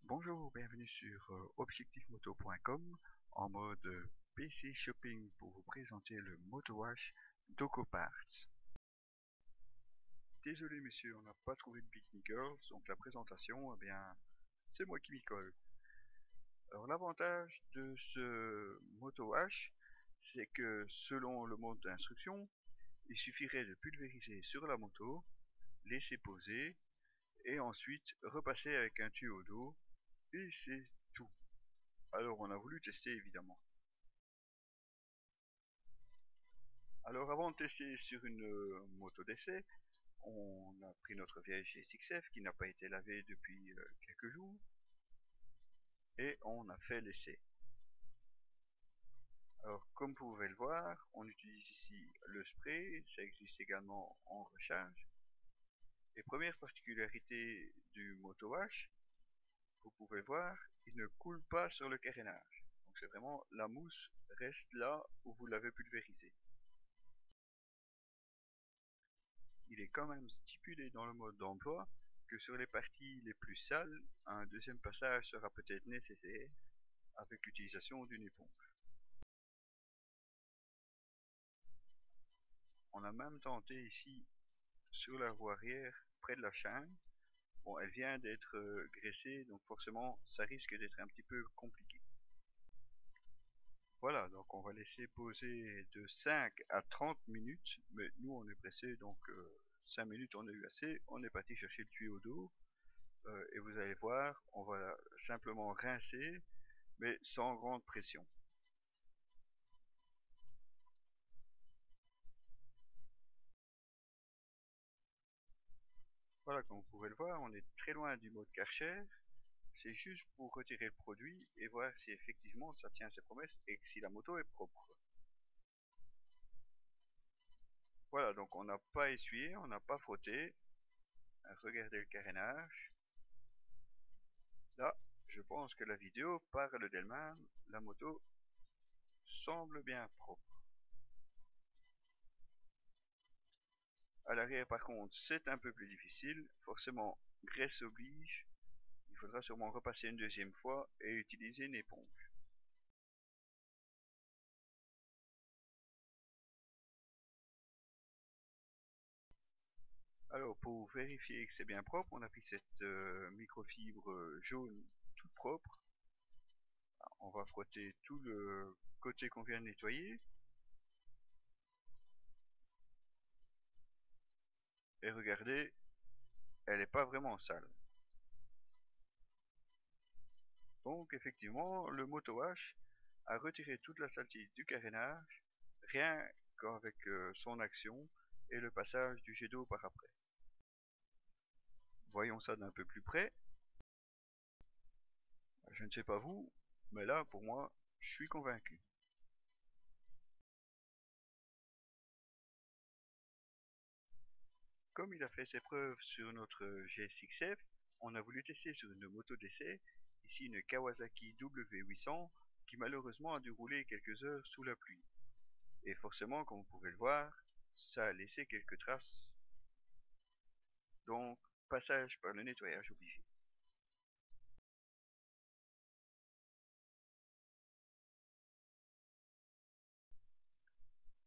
Bonjour, bienvenue sur objectifmoto.com en mode PC Shopping pour vous présenter le MotoWash DocoParts. Désolé messieurs, on n'a pas trouvé de Bikini Girls, donc la présentation, eh bien, c'est moi qui m'y colle. Alors l'avantage de ce MotoWash, c'est que selon le mode d'instruction, il suffirait de pulvériser sur la moto, laisser poser et ensuite repasser avec un tuyau d'eau et c'est tout. Alors on a voulu tester évidemment. Alors avant de tester sur une moto d'essai, on a pris notre vieille GSX-F qui n'a pas été lavée depuis quelques jours et on a fait l'essai. Alors comme vous pouvez le voir, on utilise ici le spray, ça existe également en recharge. Et première particularité du MotoWash, vous pouvez voir, il ne coule pas sur le carénage. Donc c'est vraiment la mousse reste là où vous l'avez pulvérisé. Il est quand même stipulé dans le mode d'emploi que sur les parties les plus sales, un deuxième passage sera peut-être nécessaire avec l'utilisation d'une éponge. On a même tenté ici sur la roue arrière près de la chaîne. Bon, elle vient d'être graissée, donc forcément ça risque d'être un petit peu compliqué. Voilà, donc on va laisser poser de 5 à 30 minutes, mais nous on est pressé, donc 5 minutes on a eu assez, on est parti chercher le tuyau d'eau, et vous allez voir, on va simplement rincer, mais sans grande pression. Voilà, comme vous pouvez le voir, on est très loin du mode Karcher, c'est juste pour retirer le produit et voir si effectivement ça tient ses promesses et si la moto est propre. Voilà, donc on n'a pas essuyé, on n'a pas frotté. Regardez le carénage. Là, je pense que la vidéo parle d'elle-même. La moto semble bien propre. À l'arrière, par contre, c'est un peu plus difficile. Forcément, graisse oblige. Il faudra sûrement repasser une deuxième fois et utiliser une éponge. Alors, pour vérifier que c'est bien propre, on a pris cette microfibre jaune toute propre. On va frotter tout le côté qu'on vient de nettoyer. Et regardez, elle n'est pas vraiment sale. Donc effectivement, le MotoWash a retiré toute la saleté du carénage, rien qu'avec son action et le passage du jet d'eau par après. Voyons ça d'un peu plus près. Je ne sais pas vous, mais là pour moi, je suis convaincu. Comme il a fait ses preuves sur notre GSX-F, on a voulu tester sur une moto d'essai, ici une Kawasaki W800, qui malheureusement a dû rouler quelques heures sous la pluie. Et forcément, comme vous pouvez le voir, ça a laissé quelques traces. Donc, passage par le nettoyage obligé.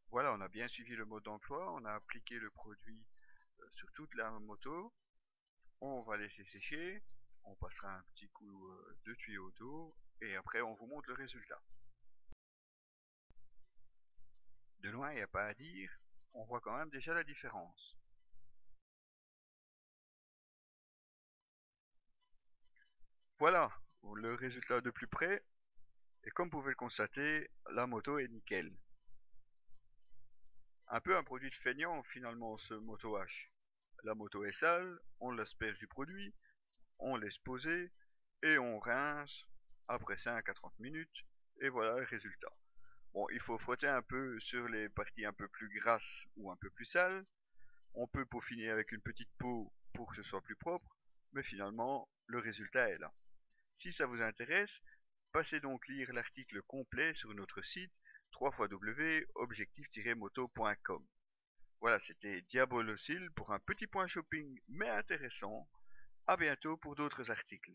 Voilà, on a bien suivi le mode d'emploi, on a appliqué le produit sur toute la moto. On va laisser sécher, on passera un petit coup de tuyau d'eau et après on vous montre le résultat. De loin, il n'y a pas à dire, on voit quand même déjà la différence. Voilà, le résultat de plus près, et comme vous pouvez le constater, la moto est nickel. Un peu un produit de feignant finalement ce Moto H. La moto est sale, on l'asperge du produit, on laisse poser, et on rince après 5 à 30 minutes, et voilà le résultat. Bon, il faut frotter un peu sur les parties un peu plus grasses ou un peu plus sales. On peut peaufiner avec une petite peau pour que ce soit plus propre, mais finalement, le résultat est là. Si ça vous intéresse, passez donc lire l'article complet sur notre site www.objectif-moto.com. Voilà, c'était Diabolocil pour un petit point shopping mais intéressant. À bientôt pour d'autres articles.